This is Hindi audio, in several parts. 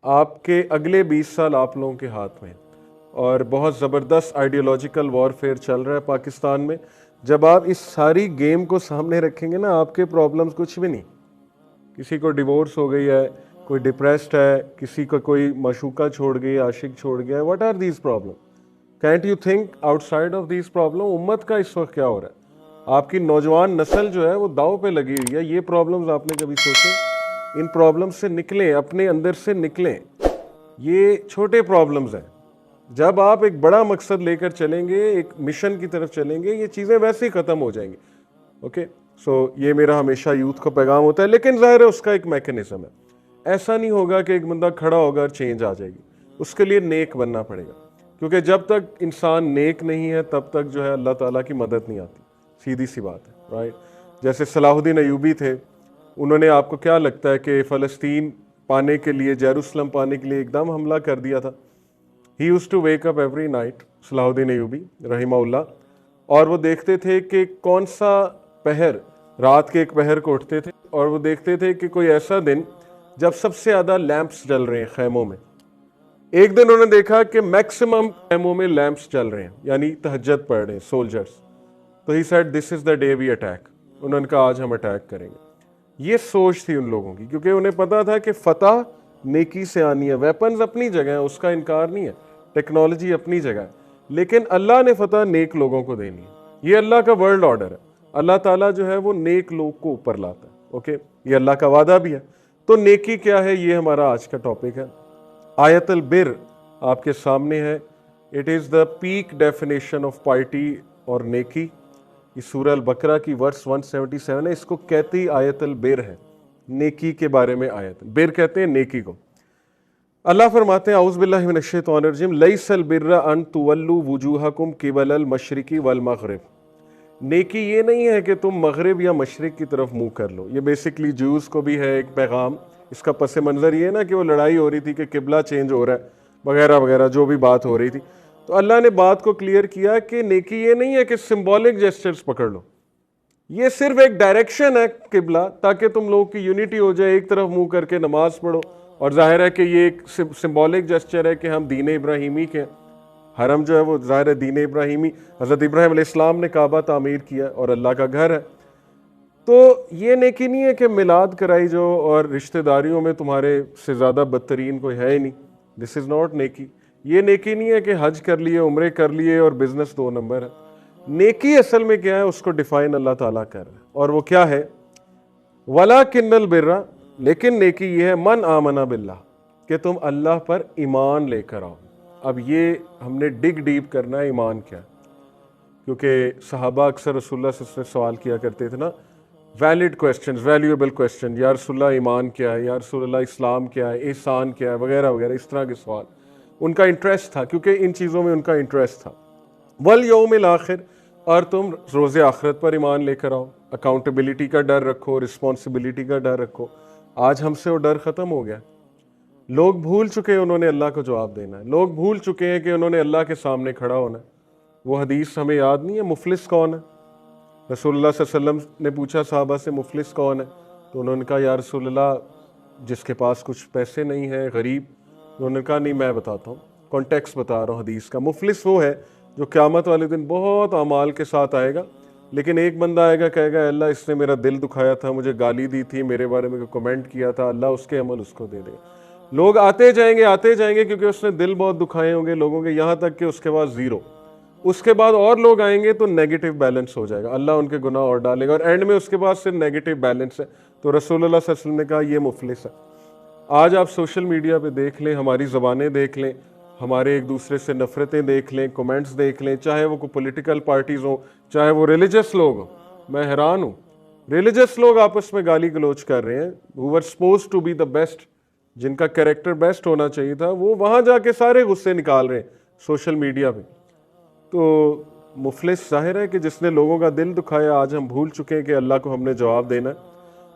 आपके अगले 20 साल आप लोगों के हाथ में, और बहुत ज़बरदस्त आइडियोलॉजिकल वॉरफेयर चल रहा है पाकिस्तान में। जब आप इस सारी गेम को सामने रखेंगे ना, आपके प्रॉब्लम्स कुछ भी नहीं। किसी को डिवोर्स हो गई है, कोई डिप्रेस्ड है, किसी को कोई मशूका छोड़ गई, आशिक छोड़ गया है, what are these problem? Can't you think outside of these problem? उम्मत का इस वक्त क्या हो रहा है? आपकी नौजवान नस्ल जो है वो दाव पे लगी हुई है। ये प्रॉब्लम्स आपने कभी सोचे? इन प्रॉब्लम्स से निकलें, अपने अंदर से निकलें। ये छोटे प्रॉब्लम्स हैं। जब आप एक बड़ा मकसद लेकर चलेंगे, एक मिशन की तरफ चलेंगे, ये चीज़ें वैसे ही ख़त्म हो जाएंगी। ओके, सो ये मेरा हमेशा यूथ को पैगाम होता है। लेकिन ज़ाहिर है उसका एक मैकेनिज्म है। ऐसा नहीं होगा कि एक बंदा खड़ा होगा और चेंज आ जाएगी। उसके लिए नेक बनना पड़ेगा, क्योंकि जब तक इंसान नेक नहीं है तब तक जो है अल्लाह ताला की मदद नहीं आती। सीधी सी बात है, राइट? जैसे सलाहुद्दीन अयूबी थे, उन्होंने, आपको क्या लगता है कि फ़लस्तीन पाने के लिए, जेरूसलम पाने के लिए एकदम हमला कर दिया था? He used to wake up every night, Salahuddin Ayubi रहिमहुल्लाह, और वो देखते थे कि कौन सा पहर, रात के एक पहर को उठते थे और वो देखते थे कि कोई ऐसा दिन जब सबसे ज़्यादा लैंप्स जल रहे हैं खैमों में। एक दिन उन्होंने देखा कि मैक्सिमम खैमों में लैंप्स जल रहे हैं, यानी तहज्जुद पढ़ रहे हैं सोल्जर्स। तो he said this is the day we attack. उन्होंने कहा आज हम अटैक करेंगे। ये सोच थी उन लोगों की, क्योंकि उन्हें पता था कि फतह नेकी से आनी है। वेपन्स अपनी जगह है, उसका इनकार नहीं है, टेक्नोलॉजी अपनी जगह है, लेकिन अल्लाह ने फतह नेक लोगों को देनी है। ये अल्लाह का वर्ल्ड ऑर्डर है। अल्लाह ताला जो है वो नेक लोग को ऊपर लाता है। ओके, ये अल्लाह का वादा भी है। तो नेकी क्या है, ये हमारा आज का टॉपिक है। आयतुल बिर आपके सामने है। It is the peak definition of piety और नेकी। इस सूरह अल बकरा की वर्स 177 है। इसको कहती आयतुल बिर है, नेकी के बारे में आयत। बिर कहते हैं नेकी को। अल्लाह फरमाते हैं औज़ु बिल्लाहि मिनश शैतानिर रजीम, लैसल बिर्रा अन तुवल्लू वुजूहकुम क़िबलल मशरिक़ी वल मग़रिब। नेकी ये नहीं है कि तुम मगरिब या मशरिक की तरफ मुंह कर लो। ये बेसिकली ज्यूज़ को भी है एक पैगाम। इसका पस मंज़र ये ना कि वो लड़ाई हो रही थी कि किबला चेंज हो रहा है वगैरह वगैरह, जो भी बात हो रही थी। तो अल्लाह ने बात को क्लियर किया कि नेकी ये नहीं है कि सिंबॉलिक जेस्चर्स पकड़ लो। ये सिर्फ एक डायरेक्शन है किबला, ताकि तुम लोगों की यूनिटी हो जाए, एक तरफ मुंह करके नमाज पढ़ो। और जाहिर है कि ये एक सिंबॉलिक जेस्चर है कि हम दीन इब्राहिमी के, हरम जो है वो ज़ाहिर है दीन इब्राहिमी, हज़रत इब्राहिम अलैहिस्सलाम ने काबा तामीर किया और अल्लाह का घर है। तो ये नेकी नहीं है कि मिलाद कराई जो और रिश्तेदारियों में तुम्हारे से ज़्यादा बदतरीन कोई है ही नहीं। दिस इज़ नॉट नेकी। ये नेकी नहीं है कि हज कर लिए, उम्रे कर लिए और बिजनेस 2 नंबर है। नेकी असल में क्या है, उसको डिफाइन अल्लाह ताला कर रहा है, और वो क्या है? वला किन्नल बिर्रा, लेकिन नेकी ये है मन आमना बिल्लाह, कि तुम अल्लाह पर ईमान लेकर आओ। अब ये हमने डिग डीप करना है, ईमान क्या, क्योंकि सहाबा अक्सर रसूलुल्लाह सल्लल्लाहु अलैहि वसल्लम से सवाल किया करते थे ना, वैलिड क्वेश्चन, वैल्यूएबल क्वेश्चन, या रसूलुल्लाह ईमान क्या है, या रसूलुल्लाह इस्लाम क्या है, एहसान क्या है, वगैरह वगैरह, इस तरह के सवाल। उनका इंटरेस्ट था, क्योंकि इन चीज़ों में उनका इंटरेस्ट था। वल यौमिल आखिर, और तुम रोज़े आखिरत पर ईमान लेकर आओ। अकाउंटेबिलिटी का डर रखो, रिस्पॉन्सिबिलिटी का डर रखो। आज हमसे वो डर ख़त्म हो गया। लोग भूल चुके हैं उन्होंने अल्लाह को जवाब देना है। लोग भूल चुके हैं कि उन्होंने अल्लाह के सामने खड़ा होना है। वो हदीस हमें याद नहीं है, मुफलिस कौन है? रसूलुल्लाह सल्लल्लाहु अलैहि वसल्लम ने पूछा साहबा से, मुफलिस कौन है? तो उन्होंने कहा या रसूलुल्लाह, जिसके पास कुछ पैसे नहीं है, गरीब। उन्होंने कहा नहीं, मैं बताता हूँ, कॉन्टेक्स्ट बता रहा हूँ हदीस का। मुफलिस वो है जो क़यामत वाले दिन बहुत अमाल के साथ आएगा, लेकिन एक बंदा आएगा, कहेगा अल्लाह इसने मेरा दिल दुखाया था, मुझे गाली दी थी, मेरे बारे में कमेंट किया था, अल्लाह उसके अमल उसको दे देगा। लोग आते जाएंगे क्योंकि उसने दिल बहुत दुखाए होंगे लोगों के, यहाँ तक कि उसके पास ज़ीरो। उसके बाद और लोग आएंगे तो नेगेटिव बैलेंस हो जाएगा, अल्लाह उनके गुनाह और डालेगा, और एंड में उसके पास सिर्फ नेगेटिव बैलेंस है। तो रसूलुल्लाह सल्लल्लाहु अलैहि वसल्लम ने कहा ये मुफलिस है। आज आप सोशल मीडिया पे देख लें, हमारी ज़बानें देख लें, हमारे एक दूसरे से नफ़रतें देख लें, कमेंट्स देख लें, चाहे वो कोई पॉलिटिकल पार्टीज़ हों, चाहे वो रिलीजियस लोग हों। मैं हैरान हूँ, रिलीजियस लोग आपस में गाली गलोच कर रहे हैं। Who were supposed to be the best, जिनका कैरेक्टर बेस्ट होना चाहिए था, वो वहाँ जाके सारे गुस्से निकाल रहे हैं सोशल मीडिया पे। तो मुफलिस ज़ाहिर है कि जिसने लोगों का दिल दुखाया। आज हम भूल चुके हैं कि अल्लाह को हमने जवाब देना है।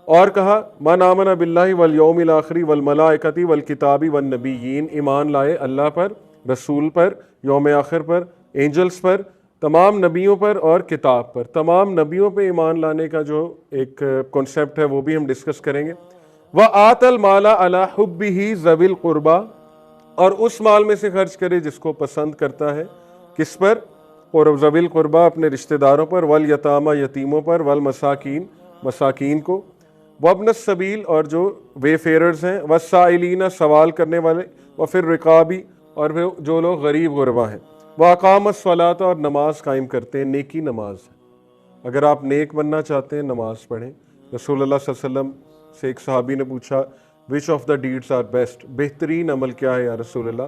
और कहा मन आमना बिल्लाहि वल यौमिल आखिरी वल मलाइकति वल किताबी वन नबिय्यीन, ईमान लाए अल्लाह पर, रसूल पर, यौम आखिर पर, एंजल्स पर, तमाम नबियों पर और किताब पर। तमाम नबियों पे ईमान लाने का जो एक कॉन्सेप्ट है वो भी हम डिस्कस करेंगे। व आतल माला अला हुब्बिही ज़विल कुर्बा, और उस माल में से खर्च करे जिसको पसंद करता है, किस पर? और ज़विल कुर्बा अपने रिश्तेदारों पर, वल यतामा यतीमों पर, वल मसाकीन मसाकीन को, वब्न सबील और जो वेफेयरर्स हैं, वसाइलीना सवाल करने वाले, व फिर रिकाबी और फिर जो लोग गरीब गुरबा हैं, वाकाम सलात और नमाज कायम करते हैं, नेकी नमाज है। अगर आप नेक बनना चाहते हैं नमाज पढ़ें। रसूलुल्लाह सल्लल्लाहु अलैहि वसल्लम से एक सहाबी ने पूछा which of the deeds are best, बेहतरीन अमल क्या है या रसूलुल्लाह?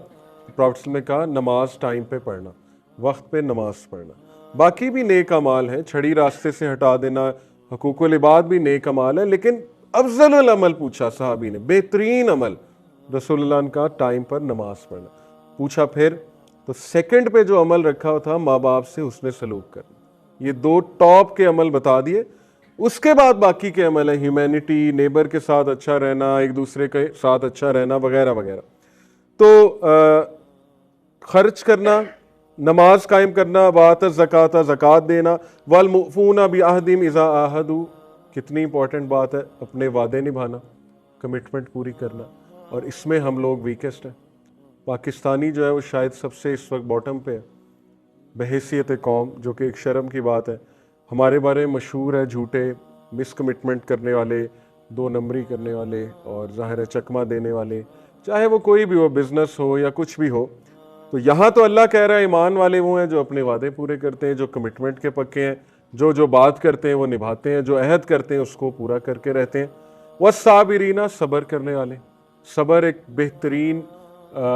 प्रॉफेट ने कहा नमाज टाइम पे पढ़ना, वक्त पे नमाज पढ़ना। बाकी भी नेक अमाल हैं, छड़ी रास्ते से हटा देना, हुकूकुल इबाद भी नेक अमाल है, लेकिन अफजलुल अमल पूछा सहाबी ने, बेहतरीन अमल रसूलुल्लाह ने कहा टाइम पर नमाज पढ़ना। पूछा फिर, तो सेकंड पे जो अमल रखा था माँ बाप से उसने सलूक करना। ये दो टॉप के अमल बता दिए। उसके बाद बाकी के अमल है ह्यूमैनिटी, नेबर के साथ अच्छा रहना, एक दूसरे के साथ अच्छा रहना वगैरह वगैरह। तो खर्च करना, नमाज कायम करना, बात ज़कात ज़कात देना, वल मुफ़ूना बि अहदिम इज़ा आहदू, कितनी इंपॉर्टेंट बात है, अपने वादे निभाना, कमिटमेंट पूरी करना। और इसमें हम लोग वीकेस्ट हैं। पाकिस्तानी जो है वो शायद सबसे इस वक्त बॉटम पे है बहैसियत कौम, जो कि एक शर्म की बात है। हमारे बारे में मशहूर है झूठे, मिसकमिटमेंट करने वाले, दो नंबरी करने वाले और ज़ाहिर है चकमा देने वाले, चाहे वो कोई भी हो, बिजनेस हो या कुछ भी हो। तो यहाँ तो अल्लाह कह रहा है ईमान वाले वो हैं जो अपने वादे पूरे करते हैं, जो कमिटमेंट के पक्के हैं, जो बात करते हैं वो निभाते हैं, जो अहद करते हैं उसको पूरा करके रहते हैं। वस्साबिरीना, सब्र करने वाले। सब्र एक बेहतरीन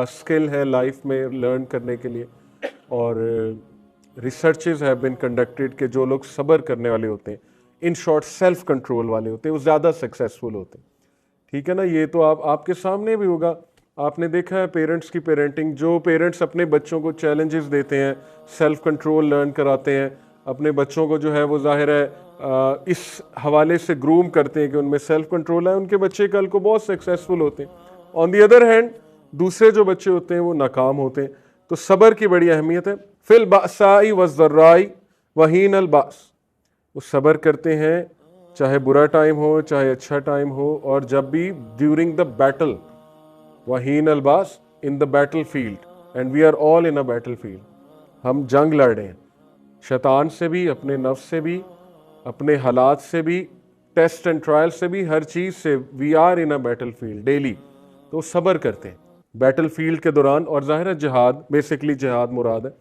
स्किल है लाइफ में लर्न करने के लिए, और रिसर्चेज हैव बीन कंडक्टेड कि जो लोग सब्र करने वाले होते हैं, इन शॉर्ट सेल्फ कंट्रोल वाले होते हैं, वो ज़्यादा सक्सेसफुल होते हैं। ठीक है ना? ये तो आपके सामने भी होगा, आपने देखा है पेरेंट्स की पेरेंटिंग। जो पेरेंट्स अपने बच्चों को चैलेंजेस देते हैं, सेल्फ कंट्रोल लर्न कराते हैं, अपने बच्चों को जो है वो ज़ाहिर है इस हवाले से ग्रूम करते हैं कि उनमें सेल्फ कंट्रोल है, उनके बच्चे कल को बहुत सक्सेसफुल होते हैं। ऑन दी अदर हैंड दूसरे जो बच्चे होते हैं वो नाकाम होते हैं। तो सब्र की बड़ी अहमियत है। फिल बासाई वज़र्राई वहीन अल बास, वो सब्र करते हैं चाहे बुरा टाइम हो चाहे अच्छा टाइम हो, और जब भी ड्यूरिंग द बैटल, वहीन अल बास in the battlefield, and we are all in a battlefield. हम जंग लड़ रहे हैं, शैतान से भी, अपने नफ्स से भी, अपने हालात से भी, टेस्ट एंड ट्रायल से भी, हर चीज़ से we are in a battlefield daily. तो सब्र करते हैं बैटल फील्ड के दौरान। और ज़ाहिर है जिहाद, बेसिकली जिहाद मुराद है।